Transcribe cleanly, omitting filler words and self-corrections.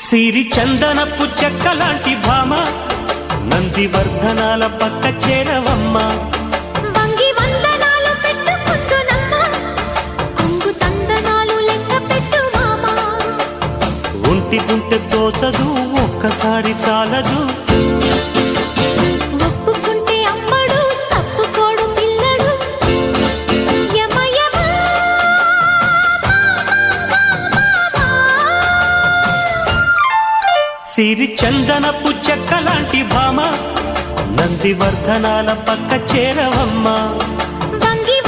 సిరి చందనపు చెక్కలాంటి భామ నందివర్ధనాల పక్క చేరవమ్మ. వంగి వందనాలు పెట్టుకుందునమ్మ కొంగు తందనాలు లెక్క పెట్టు మామ. ఒంటి గుంటె తోచదు ఒక్కసారి చాలదు ఒప్పుకుంటే అమ్మడు తప్పుకోడు పిల్లడు యమ యమ సిరి చందనపు చెక్కలాంటి భామ నందివర్ధనాల పక్క చేరవమ్మ. వంగి